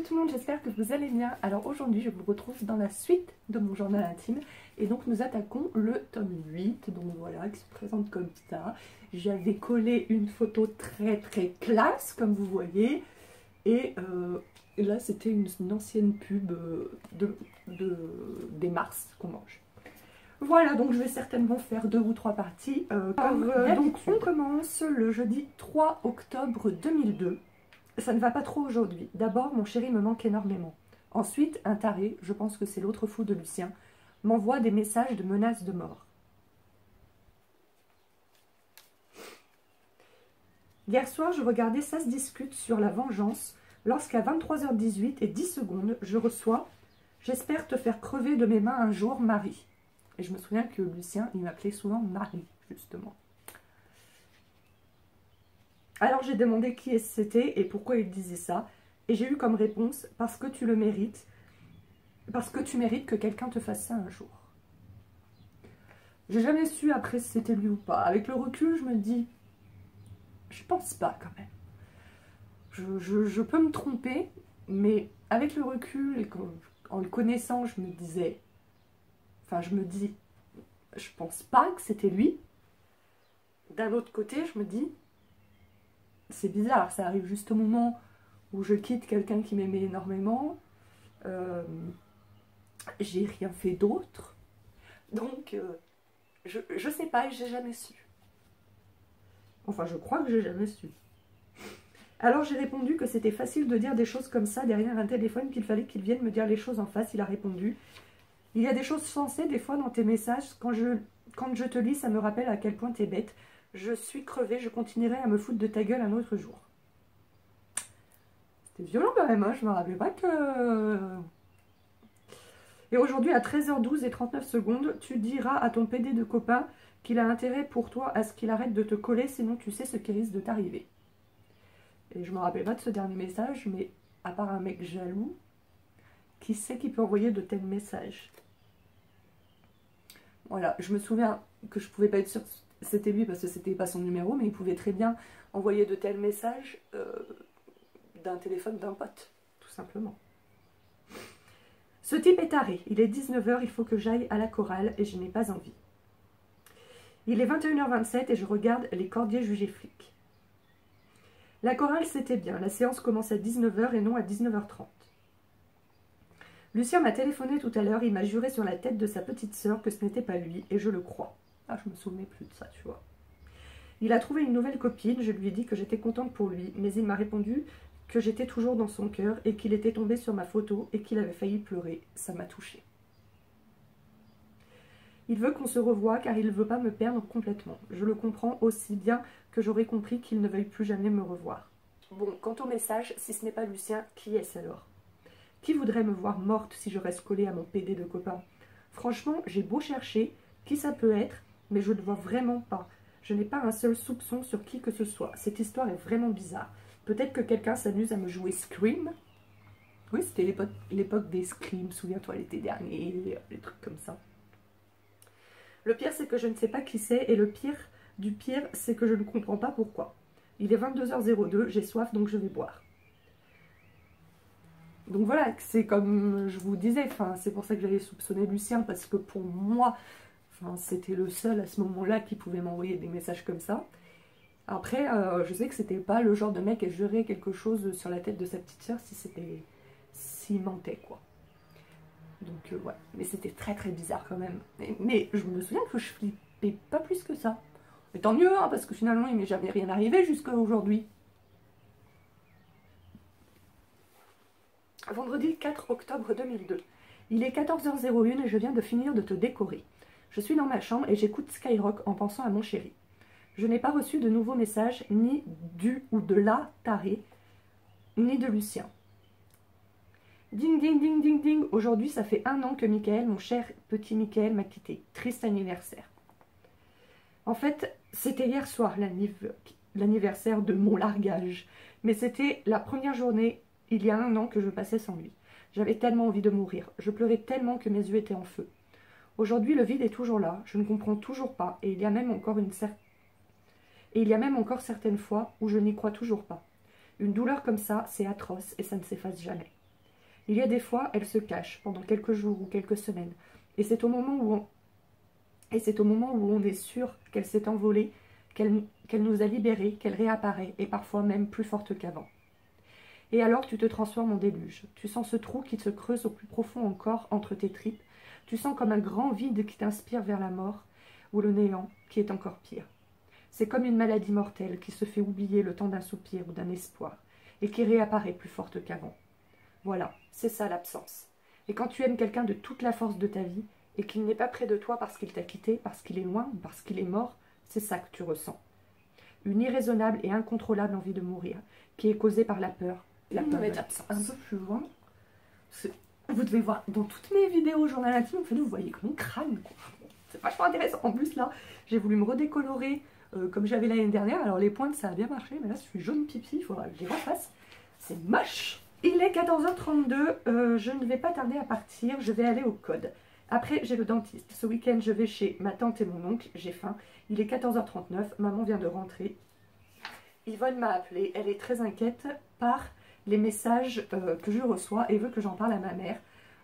tout le monde, j'espère que vous allez bien. Alors aujourd'hui je vous retrouve dans la suite de mon journal intime et donc nous attaquons le tome 8, donc voilà, qui se présente comme ça. J'avais collé une photo très classe comme vous voyez et là c'était une ancienne pub des Mars qu'on mange. Voilà, donc je vais certainement faire 2 ou 3 parties. Donc on commence le jeudi 3 octobre 2002. Ça ne va pas trop aujourd'hui. D'abord, mon chéri me manque énormément. Ensuite, un taré, je pense que c'est l'autre fou de Lucien, m'envoie des messages de menaces de mort. Hier soir, je regardais Ça se discute sur la vengeance, lorsqu'à 23h18 et 10 secondes, je reçois « J'espère te faire crever de mes mains un jour, Marie ». Et je me souviens que Lucien, il m'appelait souvent Marie, justement. Alors j'ai demandé qui c'était et pourquoi il disait ça. Et j'ai eu comme réponse, parce que tu le mérites. Parce que tu mérites que quelqu'un te fasse ça un jour. J'ai jamais su après si c'était lui ou pas. Avec le recul, je me dis, je pense pas quand même. Je peux me tromper, mais avec le recul et en le connaissant, je me disais, enfin je me dis, je pense pas que c'était lui. D'un autre côté, je me dis, c'est bizarre, ça arrive juste au moment où je quitte quelqu'un qui m'aimait énormément. J'ai rien fait d'autre. Donc, je sais pas et j'ai jamais su. Enfin, je crois que j'ai jamais su. Alors, j'ai répondu que c'était facile de dire des choses comme ça derrière un téléphone, qu'il fallait qu'il vienne me dire les choses en face. Il a répondu, il y a des choses sensées des fois dans tes messages. Quand je te lis, ça me rappelle à quel point t'es bête. Je suis crevée, je continuerai à me foutre de ta gueule un autre jour. C'était violent quand même, hein, je me rappelais pas que... Et aujourd'hui, à 13h12 et 39 secondes, tu diras à ton PD de copain qu'il a intérêt pour toi à ce qu'il arrête de te coller, sinon tu sais ce qui risque de t'arriver. Et je me rappelle pas de ce dernier message, mais à part un mec jaloux, qui sait qui peut envoyer de tels messages? Voilà, je me souviens que je pouvais pas être sûre que c'était lui parce que c'était pas son numéro, mais il pouvait très bien envoyer de tels messages d'un téléphone d'un pote, tout simplement. Ce type est taré, il est 19h, il faut que j'aille à la chorale et je n'ai pas envie. Il est 21h27 et je regarde les Cordiers jugés flics. La chorale c'était bien, la séance commence à 19h et non à 19h30. Lucien m'a téléphoné tout à l'heure, il m'a juré sur la tête de sa petite sœur que ce n'était pas lui, et je le crois. Ah, je me souvenais plus de ça, tu vois. Il a trouvé une nouvelle copine, je lui ai dit que j'étais contente pour lui, mais il m'a répondu que j'étais toujours dans son cœur et qu'il était tombé sur ma photo et qu'il avait failli pleurer. Ça m'a touchée. Il veut qu'on se revoie car il ne veut pas me perdre complètement. Je le comprends aussi bien que j'aurais compris qu'il ne veuille plus jamais me revoir. Bon, quant au message, si ce n'est pas Lucien, qui est-ce alors? Qui voudrait me voir morte si je reste collée à mon PD de copain? Franchement, j'ai beau chercher qui ça peut être, mais je ne vois vraiment pas. Je n'ai pas un seul soupçon sur qui que ce soit. Cette histoire est vraiment bizarre. Peut-être que quelqu'un s'amuse à me jouer Scream. Oui, c'était l'époque des Scream, souviens-toi l'été dernier, les trucs comme ça. Le pire, c'est que je ne sais pas qui c'est, et le pire du pire, c'est que je ne comprends pas pourquoi. Il est 22h02, j'ai soif, donc je vais boire. Donc voilà, c'est comme je vous disais, c'est pour ça que j'avais soupçonné Lucien, parce que pour moi, c'était le seul à ce moment-là qui pouvait m'envoyer des messages comme ça. Après, je sais que c'était pas le genre de mec à jurer quelque chose sur la tête de sa petite soeur s'il mentait, quoi. Donc ouais, mais c'était très bizarre quand même. Mais je me souviens que je flippais pas plus que ça. Mais tant mieux, hein, parce que finalement, il m'est jamais rien arrivé jusqu'à aujourd'hui. Vendredi 4 octobre 2002. Il est 14h01 et je viens de finir de te décorer. Je suis dans ma chambre et j'écoute Skyrock en pensant à mon chéri. Je n'ai pas reçu de nouveaux messages, ni du ou de la taré, ni de Lucien. Ding, ding, ding, ding, ding. Aujourd'hui, ça fait 1 an que Michael, mon cher petit Michael, m'a quitté. Triste anniversaire. En fait, c'était hier soir l'anniversaire de mon largage. Mais c'était la première journée, il y a 1 an, que je passais sans lui. J'avais tellement envie de mourir. Je pleurais tellement que mes yeux étaient en feu. Aujourd'hui, le vide est toujours là. Je ne comprends toujours pas. Et il y a même encore certaines fois où je n'y crois toujours pas. Une douleur comme ça, c'est atroce et ça ne s'efface jamais. Il y a des fois, elle se cache pendant quelques jours ou quelques semaines. Et c'est au moment où on est sûr qu'elle s'est envolée, qu'elle nous a libérés, qu'elle réapparaît, et parfois même plus forte qu'avant. Et alors tu te transformes en déluge. Tu sens ce trou qui se creuse au plus profond encore entre tes tripes. Tu sens comme un grand vide qui t'inspire vers la mort, ou le néant, qui est encore pire. C'est comme une maladie mortelle qui se fait oublier le temps d'un soupir ou d'un espoir, et qui réapparaît plus forte qu'avant. Voilà, c'est ça l'absence. Et quand tu aimes quelqu'un de toute la force de ta vie, et qu'il n'est pas près de toi parce qu'il t'a quitté, parce qu'il est loin, parce qu'il est mort, c'est ça que tu ressens. Une irraisonnable et incontrôlable envie de mourir, qui est causée par la peur de l'absence. Un peu plus loin, vous devez voir dans toutes mes vidéos journal intime, vous voyez comme mon crâne, quoi. C'est vachement intéressant. En plus là, j'ai voulu me redécolorer comme j'avais l'année dernière. Alors les pointes ça a bien marché, mais là je suis jaune pipi, il faudra que je les refasse. C'est moche. Il est 14h32, je ne vais pas tarder à partir, je vais aller au code. Après j'ai le dentiste. Ce week-end je vais chez ma tante et mon oncle, j'ai faim. Il est 14h39, maman vient de rentrer. Yvonne m'a appelée, elle est très inquiète par les messages que je reçois et veut que j'en parle à ma mère.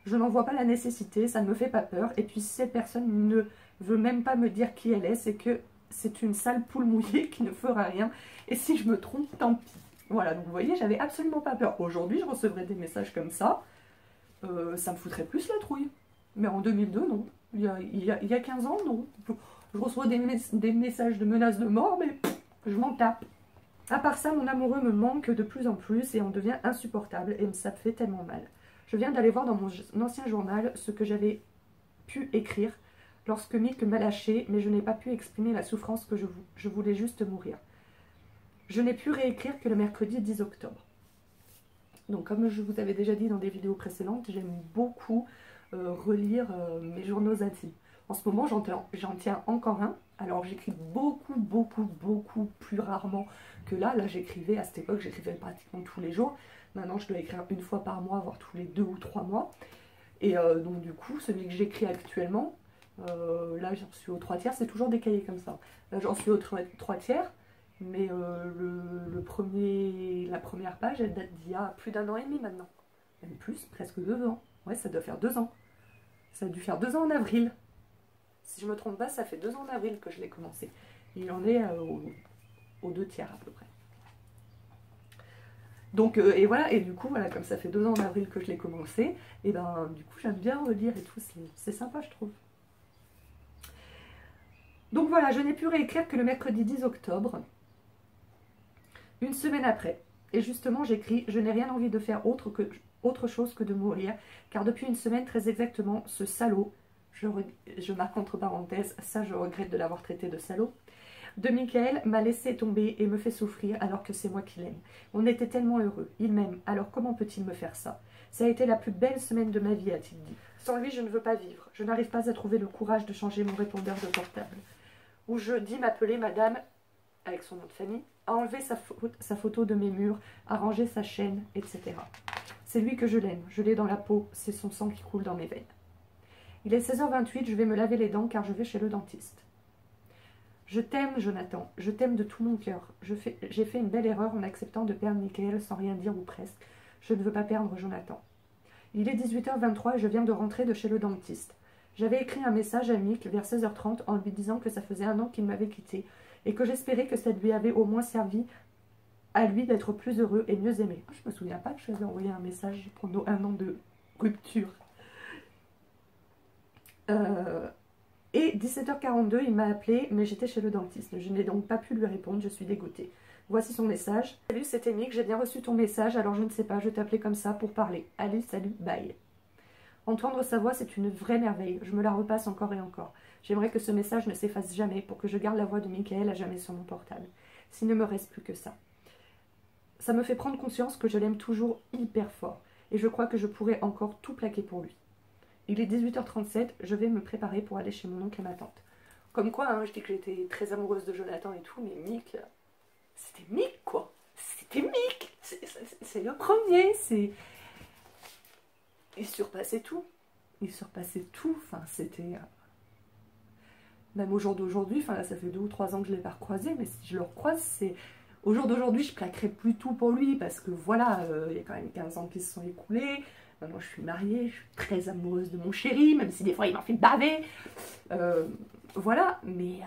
Je n'en vois pas la nécessité, ça ne me fait pas peur. Et puis si cette personne ne veut même pas me dire qui elle est, c'est que c'est une sale poule mouillée qui ne fera rien. Et si je me trompe, tant pis. Voilà, donc vous voyez, j'avais absolument pas peur. Aujourd'hui, je recevrais des messages comme ça. Ça me foutrait plus la trouille. Mais en 2002, non. Il y a 15 ans, non. Je reçois des messages de menaces de mort, mais je m'en tape. À part ça, mon amoureux me manque de plus en plus et on devient insupportable et ça me fait tellement mal. Je viens d'aller voir dans mon ancien journal ce que j'avais pu écrire lorsque Mick m'a lâché, mais je n'ai pas pu exprimer la souffrance que je voulais juste mourir. Je n'ai pu réécrire que le mercredi 10 octobre. Donc comme je vous avais déjà dit dans des vidéos précédentes, j'aime beaucoup relire mes journaux intimes. En ce moment, j'en tiens encore un. Alors j'écris beaucoup plus rarement que là. Là j'écrivais, à cette époque, j'écrivais pratiquement tous les jours. Maintenant, je dois écrire une fois par mois, voire tous les 2 ou 3 mois. Et donc du coup, celui que j'écris actuellement, là j'en suis aux 3 tiers, c'est toujours des cahiers comme ça. Là j'en suis aux 3 tiers, mais la première page, elle date d'il y a plus d'1 an et demi maintenant. Même plus, presque 2 ans. Ouais, ça doit faire 2 ans. Ça a dû faire 2 ans en avril. Si je me trompe pas, ça fait 2 ans en avril que je l'ai commencé. Il en est aux 2 tiers à peu près. Donc, et voilà, et du coup, voilà, comme ça fait 2 ans en avril que je l'ai commencé, et ben du coup j'aime bien relire et tout, c'est sympa je trouve. Donc voilà, je n'ai pu réécrire que le mercredi 10 octobre, une semaine après. Et justement j'écris, je n'ai rien envie de faire autre chose que de mourir, car depuis une semaine très exactement, ce salaud, je marque entre parenthèses, ça je regrette de l'avoir traité de salaud, de Michael m'a laissé tomber et me fait souffrir alors que c'est moi qui l'aime. On était tellement heureux, il m'aime, alors comment peut-il me faire ça? Ça a été la plus belle semaine de ma vie, a-t-il dit. Sans lui, je ne veux pas vivre. Je n'arrive pas à trouver le courage de changer mon répondeur de portable. Où je dis m'appeler madame, avec son nom de famille, à enlever sa photo de mes murs, à ranger sa chaîne, etc. C'est lui que je l'aime, je l'ai dans la peau, c'est son sang qui coule dans mes veines. Il est 16h28, je vais me laver les dents car je vais chez le dentiste. Je t'aime, Jonathan, je t'aime de tout mon cœur. J'ai fait une belle erreur en acceptant de perdre Michael sans rien dire ou presque. Je ne veux pas perdre Jonathan. Il est 18h23 et je viens de rentrer de chez le dentiste. J'avais écrit un message à Mick vers 16h30 en lui disant que ça faisait 1 an qu'il m'avait quitté et que j'espérais que ça lui avait au moins servi à lui d'être plus heureux et mieux aimé. Je me souviens pas que je lui avais envoyé un message pour nos 1 an de rupture. Et 17h42, il m'a appelé, mais j'étais chez le dentiste. Je n'ai donc pas pu lui répondre, je suis dégoûtée. Voici son message. Salut, c'était Mick, j'ai bien reçu ton message, alors je ne sais pas, je t'appelais comme ça pour parler. Allez, salut, bye. Entendre sa voix, c'est une vraie merveille. Je me la repasse encore et encore. J'aimerais que ce message ne s'efface jamais pour que je garde la voix de Michael à jamais sur mon portable. S'il ne me reste plus que ça. Ça me fait prendre conscience que je l'aime toujours hyper fort. Et je crois que je pourrais encore tout plaquer pour lui. Il est 18h37, je vais me préparer pour aller chez mon oncle et ma tante. Comme quoi, hein, je dis que j'étais très amoureuse de Jonathan et tout, mais Mick, c'était Mick quoi. C'était Mick. C'est le premier, c'est... Il surpassait tout. Il surpassait tout, enfin c'était... Même au jour d'aujourd'hui, enfin là ça fait 2 ou 3 ans que je ne l'ai pas recroisé, mais si je le recroise, c'est... Au jour d'aujourd'hui, je plaquerai plus tout pour lui, parce que voilà, il y a quand même 15 ans qui se sont écoulés. Maintenant, je suis mariée, je suis très amoureuse de mon chéri, même si des fois il m'en fait baver. Voilà, mais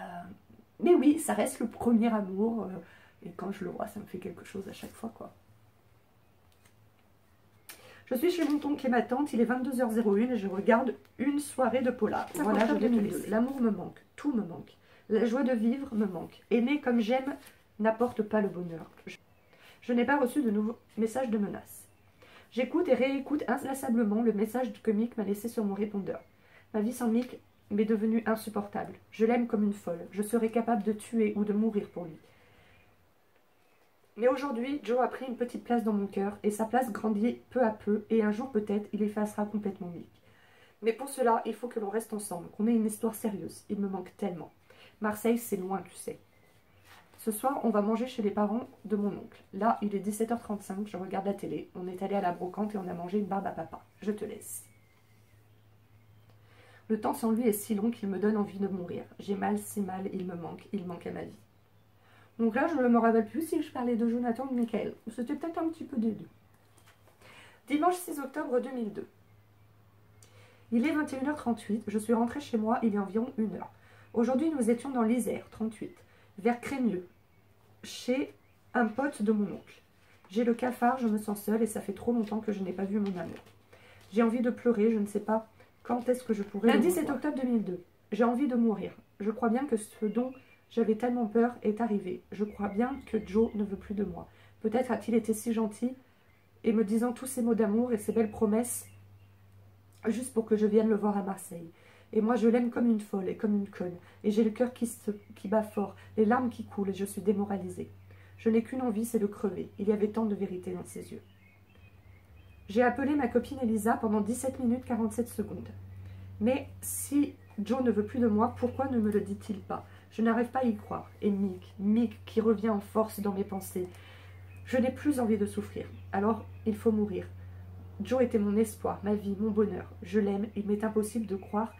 oui, ça reste le premier amour. Et quand je le vois, ça me fait quelque chose à chaque fois, quoi. Je suis chez mon oncle et ma tante, il est 22h01 et je regarde une soirée de polar. Voilà, je vais te laisser. L'amour me manque, tout me manque. La joie de vivre me manque. Aimer comme j'aime n'apporte pas le bonheur. Je n'ai pas reçu de nouveaux messages de menaces. J'écoute et réécoute inlassablement le message que Mick m'a laissé sur mon répondeur. Ma vie sans Mick m'est devenue insupportable. Je l'aime comme une folle. Je serais capable de tuer ou de mourir pour lui. Mais aujourd'hui, Joe a pris une petite place dans mon cœur et sa place grandit peu à peu et un jour peut-être il effacera complètement Mick. Mais pour cela, il faut que l'on reste ensemble, qu'on ait une histoire sérieuse. Il me manque tellement. Marseille, c'est loin, tu sais. Ce soir, on va manger chez les parents de mon oncle. Là, il est 17h35, je regarde la télé. On est allé à la brocante et on a mangé une barbe à papa. Je te laisse. Le temps sans lui est si long qu'il me donne envie de mourir. J'ai mal, c'est mal, il manque à ma vie. Donc là, je ne me rappelle plus si je parlais de Jonathan ou de Michael. C'était peut-être un petit peu des deux. Dimanche 6 octobre 2002. Il est 21h38, je suis rentrée chez moi il y a environ 1 heure. Aujourd'hui, nous étions dans l'Isère, 38, vers Crémieux, chez un pote de mon oncle. J'ai le cafard, je me sens seule et ça fait trop longtemps que je n'ai pas vu mon amour. J'ai envie de pleurer, je ne sais pas quand est-ce que je pourrai... Lundi 7 octobre 2002. J'ai envie de mourir. Je crois bien que ce dont j'avais tellement peur est arrivé. Je crois bien que Joe ne veut plus de moi. Peut-être a-t-il été si gentil et me disant tous ces mots d'amour et ces belles promesses juste pour que je vienne le voir à Marseille. Et moi, je l'aime comme une folle et comme une conne. Et j'ai le cœur qui bat fort, les larmes qui coulent et je suis démoralisée. Je n'ai qu'une envie, c'est de crever. Il y avait tant de vérité dans ses yeux. J'ai appelé ma copine Elisa pendant 17 minutes 47 secondes. Mais si Joe ne veut plus de moi, pourquoi ne me le dit-il pas? Je n'arrive pas à y croire. Et Mick qui revient en force dans mes pensées. Je n'ai plus envie de souffrir. Alors, il faut mourir. Joe était mon espoir, ma vie, mon bonheur. Je l'aime, il m'est impossible de croire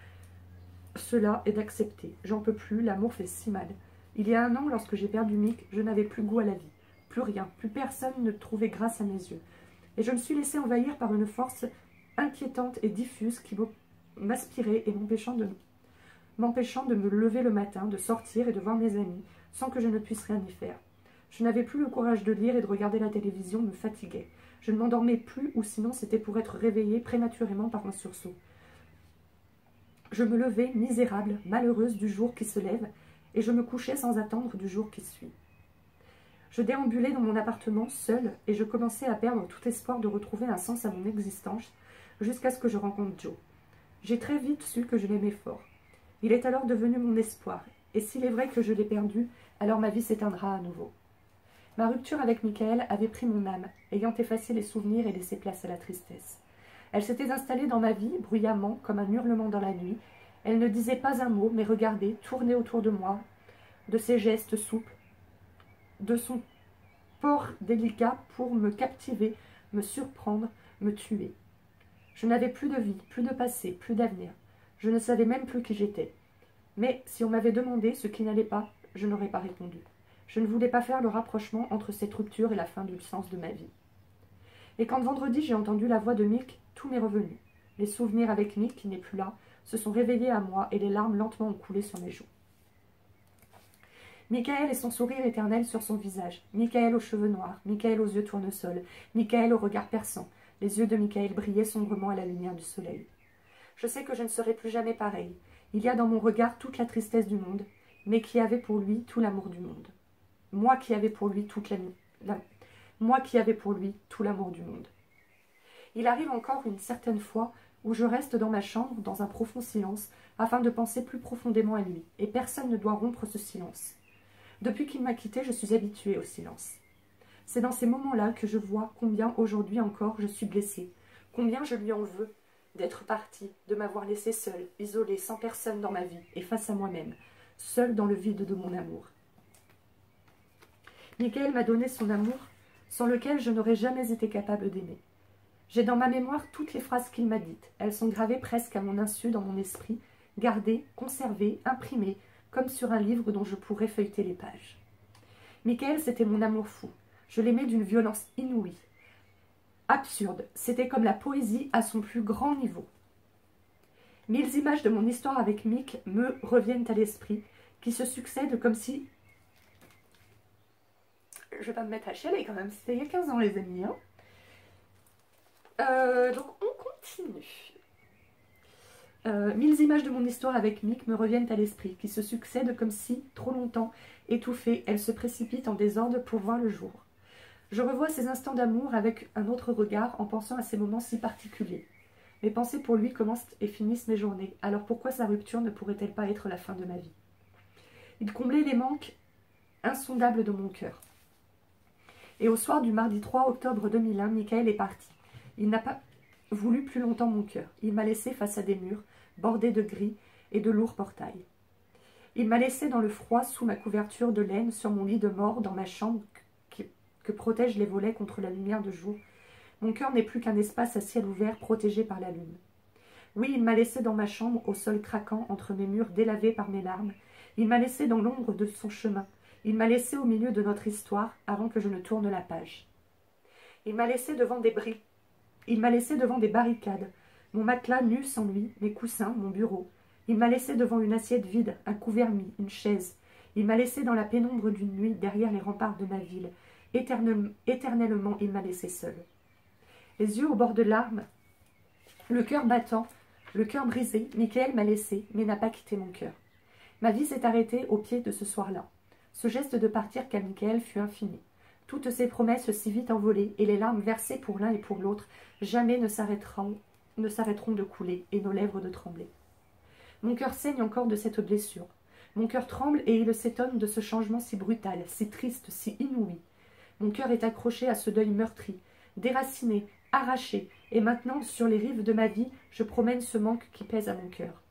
cela et d'accepter. J'en peux plus, l'amour fait si mal. Il y a 1 an, lorsque j'ai perdu Mick, je n'avais plus goût à la vie. Plus rien, plus personne ne trouvait grâce à mes yeux. Et je me suis laissée envahir par une force inquiétante et diffuse qui m'aspirait et m'empêchant de me lever le matin, de sortir et de voir mes amis, sans que je ne puisse rien y faire. Je n'avais plus le courage de lire et de regarder la télévision me fatiguait. Je ne m'endormais plus ou sinon c'était pour être réveillée prématurément par un sursaut. Je me levais misérable, malheureuse du jour qui se lève, et je me couchais sans attendre du jour qui suit. Je déambulais dans mon appartement seule et je commençais à perdre tout espoir de retrouver un sens à mon existence jusqu'à ce que je rencontre Joe. J'ai très vite su que je l'aimais fort. Il est alors devenu mon espoir, et s'il est vrai que je l'ai perdu, alors ma vie s'éteindra à nouveau. Ma rupture avec Michael avait pris mon âme, ayant effacé les souvenirs et laissé place à la tristesse. Elle s'était installée dans ma vie, bruyamment, comme un hurlement dans la nuit. Elle ne disait pas un mot, mais regardait, tournait autour de moi, de ses gestes souples, de son port délicat pour me captiver, me surprendre, me tuer. Je n'avais plus de vie, plus de passé, plus d'avenir. Je ne savais même plus qui j'étais. Mais si on m'avait demandé ce qui n'allait pas, je n'aurais pas répondu. Je ne voulais pas faire le rapprochement entre cette rupture et la fin du sens de ma vie. Et quand vendredi j'ai entendu la voix de Mick, tout m'est revenu. Les souvenirs avec Mick, qui n'est plus là, se sont réveillés à moi et les larmes lentement ont coulé sur mes joues. Michael et son sourire éternel sur son visage. Michael aux cheveux noirs, Michael aux yeux tournesol, Michael au regard perçant. Les yeux de Michael brillaient sombrement à la lumière du soleil. Je sais que je ne serai plus jamais pareille. Il y a dans mon regard toute la tristesse du monde, mais qui avait pour lui tout l'amour du monde. Moi qui avais pour lui moi qui avais pour lui tout l'amour du monde. Il arrive encore une certaine fois où je reste dans ma chambre, dans un profond silence, afin de penser plus profondément à lui, et personne ne doit rompre ce silence. Depuis qu'il m'a quittée, je suis habituée au silence. C'est dans ces moments-là que je vois combien aujourd'hui encore je suis blessée, combien je lui en veux d'être partie, de m'avoir laissée seule, isolée, sans personne dans ma vie, et face à moi-même, seule dans le vide de mon amour. Michael m'a donné son amour, sans lequel je n'aurais jamais été capable d'aimer. J'ai dans ma mémoire toutes les phrases qu'il m'a dites. Elles sont gravées presque à mon insu dans mon esprit, gardées, conservées, imprimées, comme sur un livre dont je pourrais feuilleter les pages. Michael, c'était mon amour fou. Je l'aimais d'une violence inouïe. Absurde, c'était comme la poésie à son plus grand niveau. 1000 images de mon histoire avec Mick me reviennent à l'esprit, qui se succèdent comme si... Je vais pas me mettre à chialer quand même, c'était il y a 15 ans les amis. Hein. Donc on continue. 1000 images de mon histoire avec Mick me reviennent à l'esprit, qui se succèdent comme si, trop longtemps, étouffées, elles se précipitent en désordre pour voir le jour. Je revois ces instants d'amour avec un autre regard en pensant à ces moments si particuliers. Mes pensées pour lui commencent et finissent mes journées, alors pourquoi sa rupture ne pourrait-elle pas être la fin de ma vie? Il comblait les manques insondables de mon cœur. Et au soir du mardi 3 octobre 2001, Michael est parti. Il n'a pas voulu plus longtemps mon cœur. Il m'a laissé face à des murs, bordés de gris et de lourds portails. Il m'a laissé dans le froid, sous ma couverture de laine, sur mon lit de mort, dans ma chambre que protègent les volets contre la lumière de jour. Mon cœur n'est plus qu'un espace à ciel ouvert, protégé par la lune. Oui, il m'a laissé dans ma chambre, au sol craquant, entre mes murs délavés par mes larmes. Il m'a laissé dans l'ombre de son chemin. Il m'a laissé au milieu de notre histoire, avant que je ne tourne la page. Il m'a laissé devant des bris. Il m'a laissé devant des barricades. Mon matelas nu sans lui, mes coussins, mon bureau. Il m'a laissé devant une assiette vide, un couvert mis, une chaise. Il m'a laissé dans la pénombre d'une nuit, derrière les remparts de ma ville. Éternellement, il m'a laissé seul. Les yeux au bord de larmes, le cœur battant, le cœur brisé, Michael m'a laissé, mais n'a pas quitté mon cœur. Ma vie s'est arrêtée au pied de ce soir-là. Ce geste de partir qu'à Michael fut infini. Toutes ces promesses si vite envolées, et les larmes versées pour l'un et pour l'autre, jamais ne s'arrêteront de couler, et nos lèvres de trembler. Mon cœur saigne encore de cette blessure. Mon cœur tremble et il s'étonne de ce changement si brutal, si triste, si inouï. Mon cœur est accroché à ce deuil meurtri, déraciné, arraché, et maintenant, sur les rives de ma vie, je promène ce manque qui pèse à mon cœur.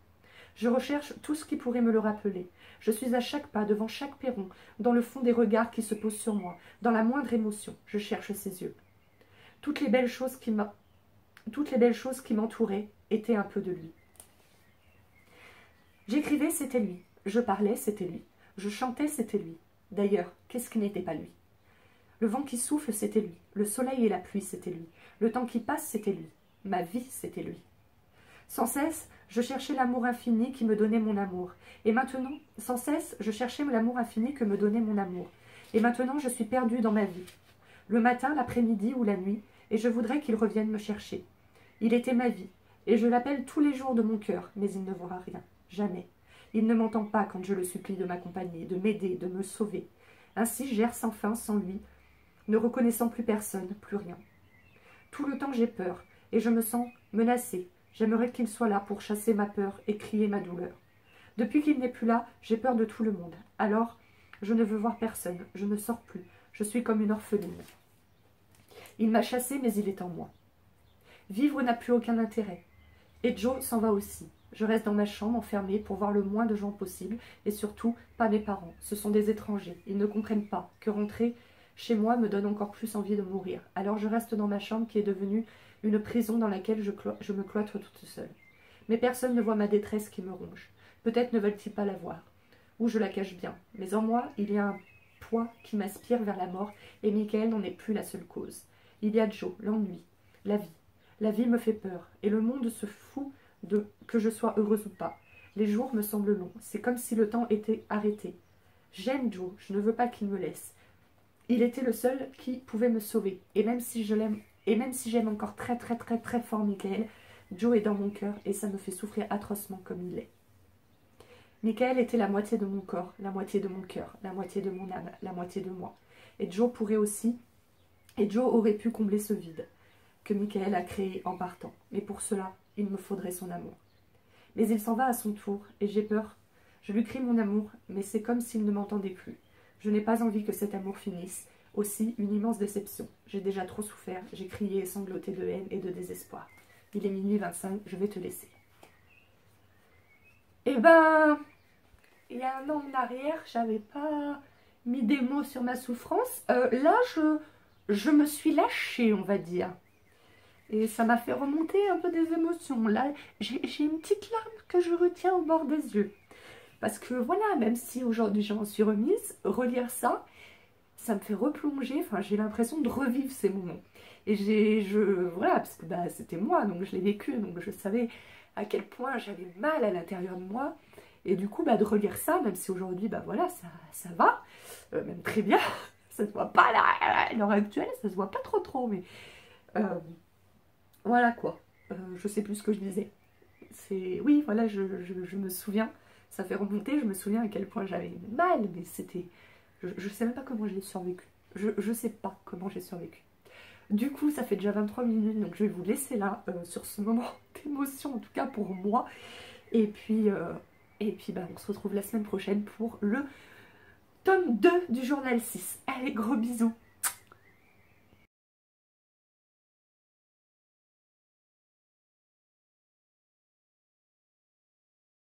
Je recherche tout ce qui pourrait me le rappeler. Je suis à chaque pas, devant chaque perron, dans le fond des regards qui se posent sur moi, dans la moindre émotion, je cherche ses yeux. Toutes les belles choses qui m'entouraient étaient un peu de lui. J'écrivais, c'était lui. Je parlais, c'était lui. Je chantais, c'était lui. D'ailleurs, qu'est-ce qui n'était pas lui? Le vent qui souffle, c'était lui. Le soleil et la pluie, c'était lui. Le temps qui passe, c'était lui. Ma vie, c'était lui. Sans cesse, je cherchais l'amour infini qui me donnait mon amour. Et maintenant, sans cesse, je cherchais l'amour infini que me donnait mon amour. Et maintenant, je suis perdue dans ma vie. Le matin, l'après-midi ou la nuit, et je voudrais qu'il revienne me chercher. Il était ma vie, et je l'appelle tous les jours de mon cœur, mais il ne verra rien. Jamais. Il ne m'entend pas quand je le supplie de m'accompagner, de m'aider, de me sauver. Ainsi, j'erre sans fin, sans lui, ne reconnaissant plus personne, plus rien. Tout le temps, j'ai peur, et je me sens menacée. J'aimerais qu'il soit là pour chasser ma peur et crier ma douleur. Depuis qu'il n'est plus là, j'ai peur de tout le monde. Alors, je ne veux voir personne, je ne sors plus, je suis comme une orpheline. Il m'a chassée, mais il est en moi. Vivre n'a plus aucun intérêt. Et Joe s'en va aussi. Je reste dans ma chambre, enfermée, pour voir le moins de gens possible, et surtout, pas mes parents. Ce sont des étrangers. Ils ne comprennent pas que rentrer chez moi me donne encore plus envie de mourir. Alors je reste dans ma chambre qui est devenue une prison dans laquelle je me cloître toute seule. Mais personne ne voit ma détresse qui me ronge. Peut-être ne veulent-ils pas la voir. Ou je la cache bien. Mais en moi, il y a un poids qui m'aspire vers la mort, et Michael n'en est plus la seule cause. Il y a Joe, l'ennui, la vie. La vie me fait peur, et le monde se fout de que je sois heureuse ou pas. Les jours me semblent longs, c'est comme si le temps était arrêté. J'aime Joe, je ne veux pas qu'il me laisse. Il était le seul qui pouvait me sauver, et même si je l'aime, et même si j'aime encore très fort Michael, Joe est dans mon cœur, et ça me fait souffrir atrocement comme il est. Michael était la moitié de mon corps, la moitié de mon cœur, la moitié de mon âme, la moitié de moi. Et Joe aurait pu combler ce vide que Michael a créé en partant. Mais pour cela, il me faudrait son amour. Mais il s'en va à son tour, et j'ai peur. Je lui crie mon amour, mais c'est comme s'il ne m'entendait plus. Je n'ai pas envie que cet amour finisse. Aussi, une immense déception. J'ai déjà trop souffert, j'ai crié et sangloté de haine et de désespoir. Il est minuit 25, je vais te laisser. Eh ben, il y a un an en arrière, j'avais pas mis des mots sur ma souffrance. Là, je me suis lâchée, on va dire. Et ça m'a fait remonter un peu des émotions. Là, j'ai une petite larme que je retiens au bord des yeux. Parce que voilà, même si aujourd'hui je m'en suis remise, relire ça, ça me fait replonger, enfin j'ai l'impression de revivre ces moments. Et voilà, parce que bah, c'était moi, donc je l'ai vécu, donc je savais à quel point j'avais mal à l'intérieur de moi. Et du coup, bah, de relire ça, même si aujourd'hui, bah voilà, ça va, même très bien, ça se voit pas à l'heure actuelle, ça se voit pas trop, mais voilà quoi. Je sais plus ce que je disais. Oui, voilà, je me souviens, ça fait remonter, je me souviens à quel point j'avais mal, mais c'était... Je sais même pas comment j'ai survécu. Je sais pas comment j'ai survécu. Du coup, ça fait déjà 23 minutes, donc je vais vous laisser là, sur ce moment d'émotion, en tout cas pour moi. Et puis bah, on se retrouve la semaine prochaine pour le tome 2 du journal 6. Allez, gros bisous!